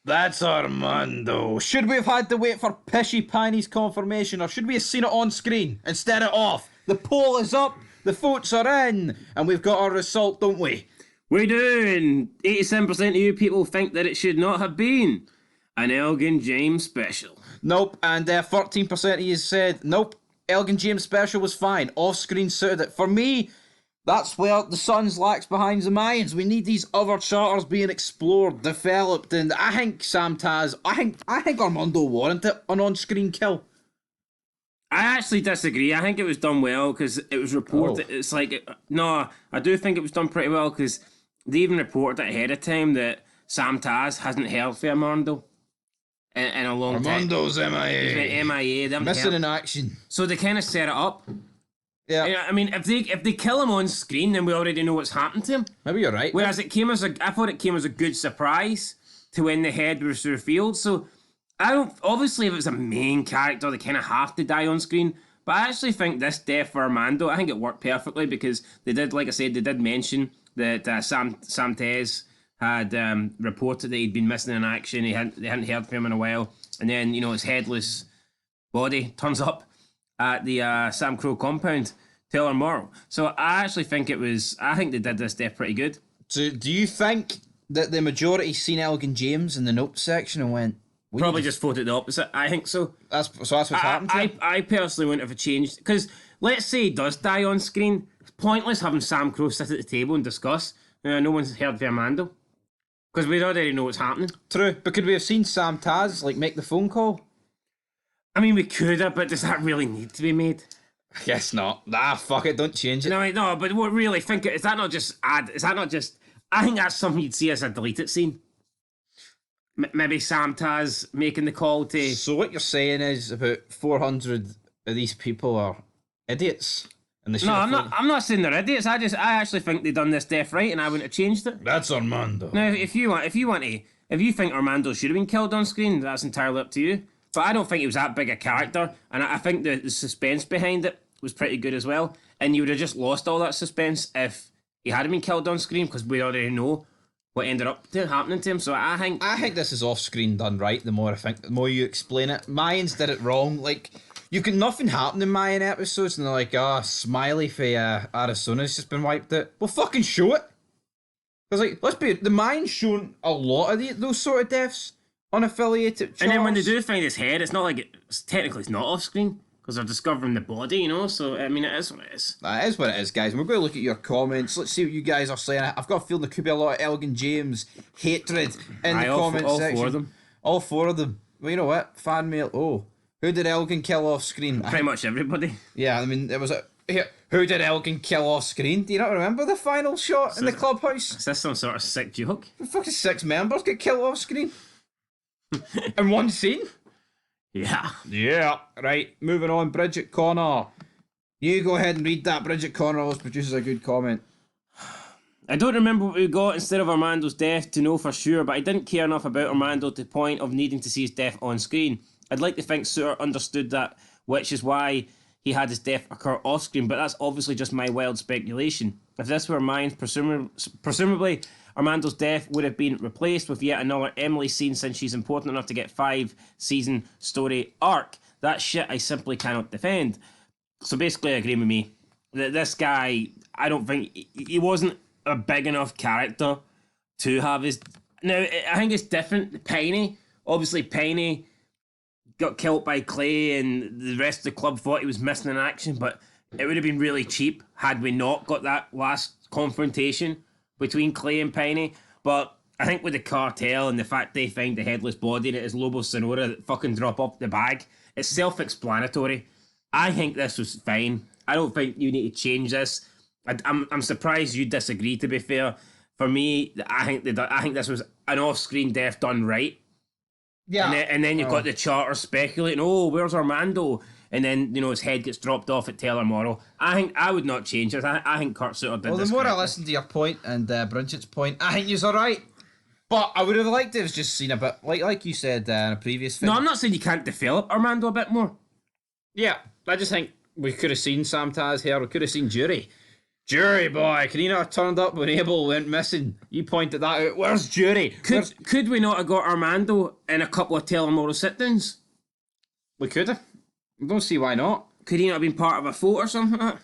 That's Armando. Should we have had to wait for Pishy Piny's confirmation, or should we have seen it on screen instead of off? The poll is up, the votes are in, and we've got our result, don't we? We do, and 87% of you people think that it should not have been an Elgin James special. Nope, and 13% of you said, nope, Elgin James special was fine. Off-screen suited it. For me, that's where the Suns lacks behind the Mayans. We need these other charters being explored, developed, and I think Sam Taz, I think Armando warranted an on-screen kill. I actually disagree. I think it was done well because it was reported. Oh. It's like, no, I do think it was done pretty well because they even reported ahead of time that Sam Taz hasn't heard from Armando in a long time. Armando's MIA. He's been MIA. They haven't Missing heard. in action. So they kind of set it up. Yeah. I mean, if they kill him on screen, then we already know what's happened to him. Maybe you're right. Whereas I thought it came as a good surprise to when the head was revealed. So I don't. Obviously, if it's a main character, they kind of have to die on screen. But I actually think this death for Armando, I think it worked perfectly because they did, like I said, they did mention that Sam Tez had reported that he'd been missing in action. They hadn't heard from him in a while, and then his headless body turns up at the Sam Crow compound tomorrow. So I actually think I think they did this death pretty good. So do you think that the majority seen Elgin James in the notes section and went, Probably just voted the opposite. I think so. That's what's happened to him? I personally wouldn't have changed because let's say he does die on screen. It's pointless having Sam Crow sit at the table and discuss. No one's heard from Armando because we already know what's happening. True, but could we have seen Sam Taz make the phone call? I mean, we could have, but does that really need to be made? I guess not. Nah, fuck it, don't change it. No, but what really think? Is that not just add? Is that not just? I think that's something you'd see as a deleted scene. Maybe Sam Taz making the call to. So what you're saying is about 400 of these people are idiots, and they should. No, I'm not saying they're idiots. I actually think they done this death right, and I wouldn't have changed it. That's Armando. Now, if you think Armando should have been killed on screen, that's entirely up to you. But I don't think he was that big a character, and I think the suspense behind it was pretty good as well. And you would have just lost all that suspense if he hadn't been killed on screen because we already know what ended up happening to him. So I think this is off screen done right. The more you explain it, Mayans did it wrong. Like you could nothing happen in Mayan episodes, and they're like, Smiley for Arizona's just been wiped out. Well, fucking show it. Because the Mayans shown a lot of those sort of deaths unaffiliated. Charts. And then when they do find his head, it's not like technically it's not off screen because they're discovering the body, So I mean, it is what it is. That is what it is, guys. We're going to look at your comments. Let's see what you guys are saying. I've got a feeling there could be a lot of Elgin James hatred in the comment section. All 4 of them. All 4 of them. Well, you know what? Fan mail. Oh, who did Elgin kill off screen? Pretty much everybody. Yeah, I mean, there was a. Here, who did Elgin kill off screen? Do you not remember the final shot in the clubhouse? Is this some sort of sick joke? The fucking 6 members get killed off screen in one scene. Yeah. Right, moving on. Bridget Connor. You go ahead and read that. Bridget Connor always produces a good comment. I don't remember what we got instead of Armando's death to know for sure, but I didn't care enough about Armando to the point of needing to see his death on screen. I'd like to think Suter understood that, which is why he had his death occur off screen, but that's obviously just my wild speculation. If this were mine, presumably Armando's death would have been replaced with yet another Emily scene since she's important enough to get 5-season story arc. That shit I simply cannot defend. So basically agree with me. This guy, I don't think, he wasn't a big enough character to have his... Now, I think it's different. Piney, obviously Piney got killed by Clay and the rest of the club thought he was missing in action, but it would have been really cheap had we not got that last confrontation between Clay and Piney. But I think with the cartel and the fact they find the headless body and it is Lobo Sonora that fucking drop off the bag, it's self-explanatory. I think this was fine. I don't think you need to change this. I'm surprised you disagree, to be fair. For me, I think this was an off-screen death done right. Yeah. And then you've got the charter speculating, where's Armando? And then, his head gets dropped off at Taylor Morrow. I think I would not change it. I think Kurt Sutter did this. Well, the more correctly. I listen to your point and Bridget's point, I think you're alright. But I would have liked to have just seen a bit, like you said in a previous film. No, I'm not saying you can't develop Armando a bit more. Yeah, I just think we could have seen Sam Taz here, we could have seen Jury. Jury boy, can he not have turned up when Abel went missing? You pointed that out. Where's Jury? Could we not have got Armando in a couple of telemoral sit-downs? We could have. I don't see why not. Could he not have been part of a vote or something like that?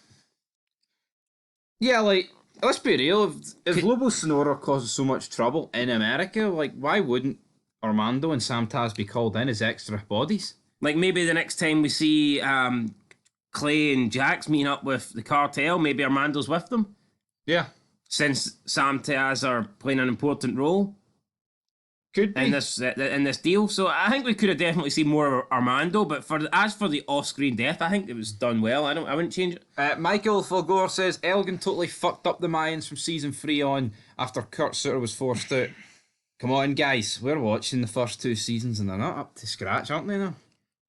Yeah, like, let's be real. If Lobo Sonora causes so much trouble in America, like, why wouldn't Armando and Sam Taz be called in as extra bodies? Like, maybe the next time we see Clay and Jax meeting up with the cartel, maybe Armando's with them. Yeah. Since Sam Taz are playing an important role. Could be. In this deal. So I think we could have definitely seen more of Armando, but as for the off-screen death, I think it was done well. I wouldn't change it. Michael Fulgore says Elgin totally fucked up the Mayans from season 3 on after Kurt Sutter was forced out. Come on, guys, we're watching the first 2 seasons and they're not up to scratch, aren't they?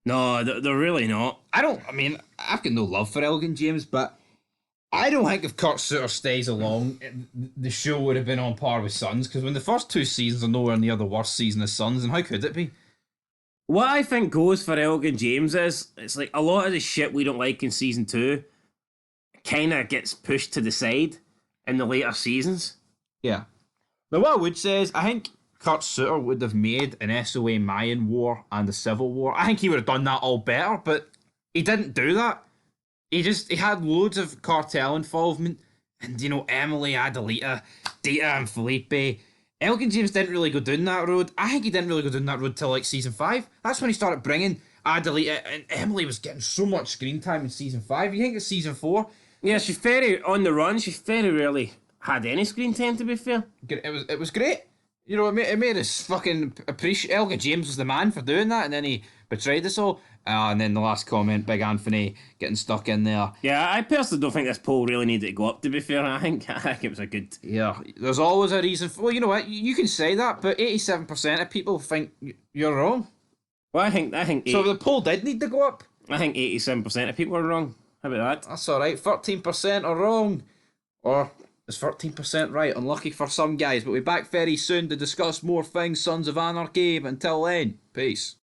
No, they're really not. I mean, I've got no love for Elgin James, but I don't think if Kurt Sutter stays along, the show would have been on par with Sons, because when the first 2 seasons are nowhere near the worst season of Sons, then how could it be? What I think goes for Elgin James is, it's like a lot of the shit we don't like in season 2 kind of gets pushed to the side in the later seasons. Yeah. Now, what I would say is, I think Kurt Sutter would have made an SOA Mayan war and a civil war. I think he would have done that all better, but he didn't do that. He had loads of cartel involvement, and Emily, Adelita, Dita, and Felipe. Elgin James didn't really go down that road. I think he didn't really go down that road till like season 5. That's when he started bringing Adelita, and Emily was getting so much screen time in season 5. You think it's season 4? Yeah, she's very on the run. She very rarely had any screen time, to be fair. It was great. It made us fucking appreciate Elgin James was the man for doing that, and then he betrayed us all. And then the last comment, Big Anthony getting stuck in there. Yeah, I personally don't think this poll really needed to go up, to be fair. I think it was a good... Yeah, there's always a reason for... Well, you know what? You can say that, but 87% of people think you're wrong. Well, I think so the poll did need to go up? I think 87% of people are wrong. How about that? That's alright. 13% are wrong. Or is 13% right? Unlucky for some guys. But we'll be back very soon to discuss more things, Sons of Anarchy. But until then, peace.